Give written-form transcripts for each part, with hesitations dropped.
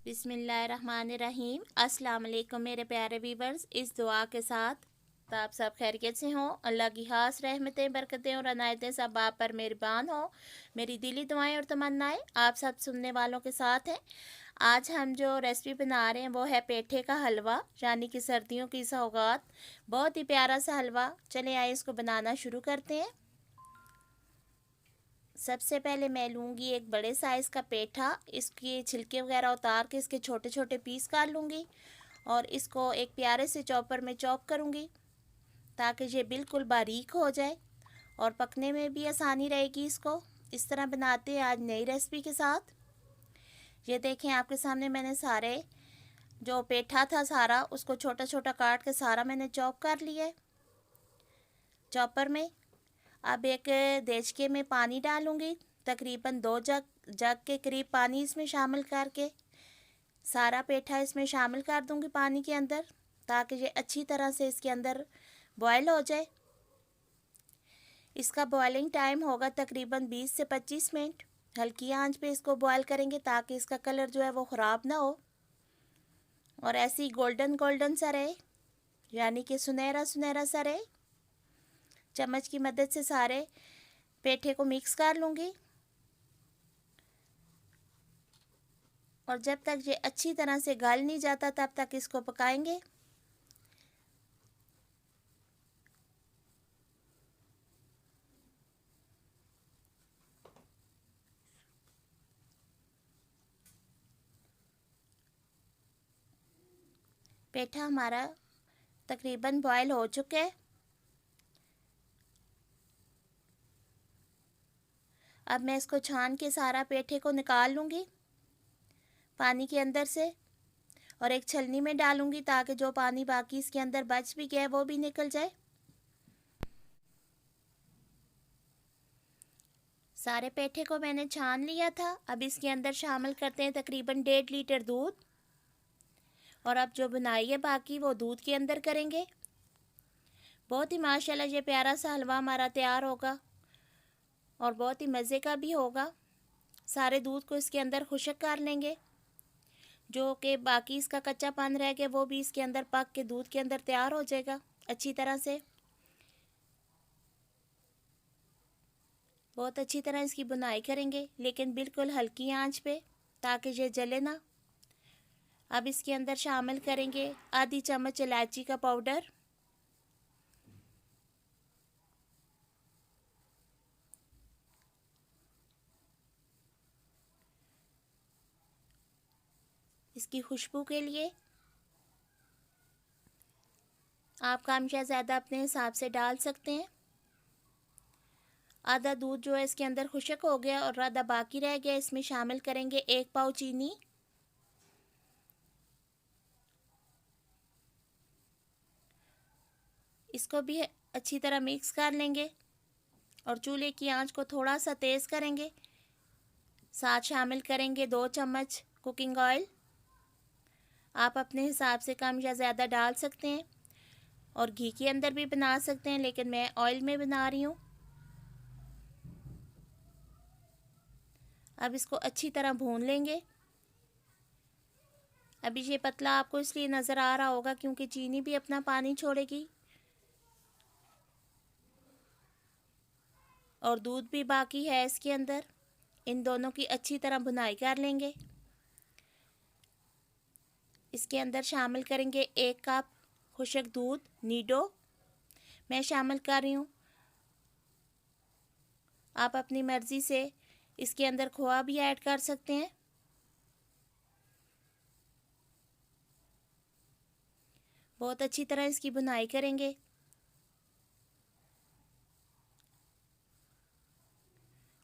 बिस्मिल्लाहिर्रहमानिर्रहीम। अस्सलाम वालेकुम मेरे प्यारे व्यूवर्स। इस दुआ के साथ तो आप सब खैरियत से हों। अल्लाह की खास रहमतें, बरकतें और अनायतें सब आप पर मेहरबान हो। मेरी दिली दुआएं और तमन्नाएं आप सब सुनने वालों के साथ हैं। आज हम जो रेसिपी बना रहे हैं वो है पेठे का हलवा, यानी कि सर्दियों की सौगात। बहुत ही प्यारा सा हलवा। चले आए इसको बनाना शुरू करते हैं। सबसे पहले मैं लूँगी एक बड़े साइज़ का पेठा। इसके छिलके वगैरह उतार के इसके छोटे छोटे पीस काट लूँगी और इसको एक प्यारे से चॉपर में चॉप करूँगी ताकि ये बिल्कुल बारीक हो जाए और पकने में भी आसानी रहेगी। इसको इस तरह बनाते हैं आज नई रेसिपी के साथ। ये देखें आपके सामने मैंने सारे जो पेठा था सारा उसको छोटा छोटा काट के सारा मैंने चॉप कर लिया है चॉपर में। अब एक देचके में पानी डालूंगी, तकरीबन 2 जग के करीब पानी इसमें शामिल करके सारा पेठा इसमें शामिल कर दूंगी पानी के अंदर, ताकि ये अच्छी तरह से इसके अंदर बॉयल हो जाए। इसका बॉयलिंग टाइम होगा तकरीबन 20 से 25 मिनट। हल्की आंच पे इसको बॉयल करेंगे ताकि इसका कलर जो है वो ख़राब ना हो और ऐसे ही गोल्डन गोल्डन सा रहे, यानी कि सुनहरा सुनहरा सा रहे। चम्मच की मदद से सारे पेठे को मिक्स कर लूँगी और जब तक ये अच्छी तरह से गल नहीं जाता तब तक इसको पकाएंगे। पेठा हमारा तकरीबन बॉयल हो चुका है। अब मैं इसको छान के सारा पेठे को निकाल लूँगी पानी के अंदर से और एक छलनी में डालूँगी ताकि जो पानी बाकी इसके अंदर बच भी गया है वो भी निकल जाए। सारे पेठे को मैंने छान लिया था। अब इसके अंदर शामिल करते हैं तकरीबन 1.5 लीटर दूध और अब जो बुनाई है बाकी वो दूध के अंदर करेंगे। बहुत ही माशाल्लाह ये प्यारा सा हलवा हमारा तैयार होगा और बहुत ही मज़े का भी होगा। सारे दूध को इसके अंदर खुश्क कर लेंगे, जो कि बाकी इसका कच्चापन रह गया वो भी इसके अंदर पक के दूध के अंदर तैयार हो जाएगा अच्छी तरह से। बहुत अच्छी तरह इसकी बुनाई करेंगे लेकिन बिल्कुल हल्की आंच पे ताकि ये जले ना। अब इसके अंदर शामिल करेंगे आधी चम्मच इलायची का पाउडर, इसकी खुशबू के लिए। आप कम या ज़्यादा अपने हिसाब से डाल सकते हैं। आधा दूध जो है इसके अंदर खुश्क हो गया और आधा बाकी रह गया। इसमें शामिल करेंगे 1 पाव चीनी, इसको भी अच्छी तरह मिक्स कर लेंगे और चूल्हे की आंच को थोड़ा सा तेज़ करेंगे। साथ शामिल करेंगे 2 चम्मच कुकिंग ऑयल। आप अपने हिसाब से कम या ज़्यादा डाल सकते हैं और घी के अंदर भी बना सकते हैं, लेकिन मैं ऑयल में बना रही हूँ। अब इसको अच्छी तरह भून लेंगे। अभी ये पतला आपको इसलिए नज़र आ रहा होगा क्योंकि चीनी भी अपना पानी छोड़ेगी और दूध भी बाकी है इसके अंदर। इन दोनों की अच्छी तरह भुनाई कर लेंगे। इसके अंदर शामिल करेंगे 1 कप खुश्क दूध नीडो मैं शामिल कर रही हूँ। आप अपनी मर्ज़ी से इसके अंदर खोआ भी ऐड कर सकते हैं। बहुत अच्छी तरह इसकी भुनाई करेंगे।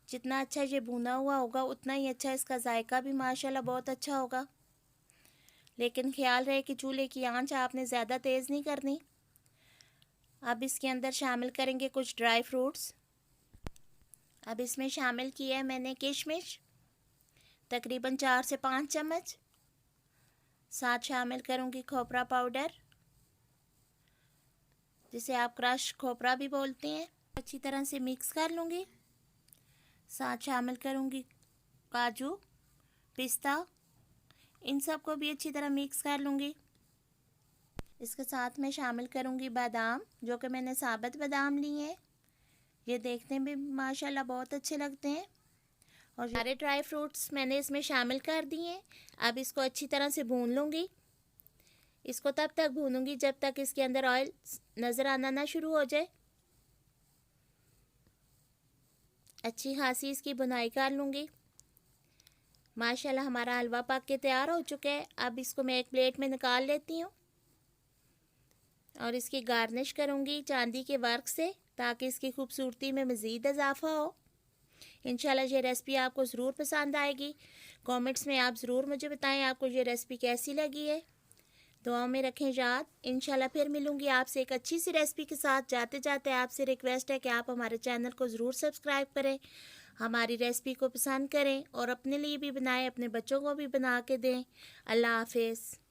जितना अच्छा ये भुना हुआ होगा उतना ही अच्छा इसका जायका भी माशाल्लाह बहुत अच्छा होगा। लेकिन ख्याल रहे कि चूल्हे की आंच आपने ज़्यादा तेज़ नहीं करनी। अब इसके अंदर शामिल करेंगे कुछ ड्राई फ्रूट्स। अब इसमें शामिल किया है मैंने किशमिश, तकरीबन 4 से 5 चम्मच। साथ शामिल करूँगी खोपरा पाउडर, जिसे आप क्रश खोपरा भी बोलते हैं। अच्छी तरह से मिक्स कर लूँगी। साथ शामिल करूँगी काजू, पिस्ता, इन सबको भी अच्छी तरह मिक्स कर लूँगी। इसके साथ में शामिल करूँगी बादाम, जो कि मैंने साबुत बादाम लिए हैं। ये देखने में माशाल्लाह बहुत अच्छे लगते हैं। और सारे ड्राई फ्रूट्स मैंने इसमें शामिल कर दिए हैं। अब इसको अच्छी तरह से भून लूँगी। इसको तब तक भूनूंगी जब तक इसके अंदर ऑयल नज़र आना ना शुरू हो जाए। अच्छी खासी इसकी बुनाई कर लूँगी। माशाल्लाह हमारा हलवा पक के तैयार हो चुका है। अब इसको मैं एक प्लेट में निकाल लेती हूँ और इसकी गार्निश करूँगी चांदी के वर्क से, ताकि इसकी खूबसूरती में मज़ीद इजाफा हो। इंशाल्लाह ये रेसिपी आपको ज़रूर पसंद आएगी। कमेंट्स में आप ज़रूर मुझे बताएं आपको ये रेसिपी कैसी लगी है। दुआ में रखें याद। इंशाल्लाह फिर मिलूँगी आपसे एक अच्छी सी रेसिपी के साथ। जाते जाते आपसे रिक्वेस्ट है कि आप हमारे चैनल को ज़रूर सब्सक्राइब करें, हमारी रेसिपी को पसंद करें और अपने लिए भी बनाएं, अपने बच्चों को भी बना के दें। अल्लाह हाफिज़।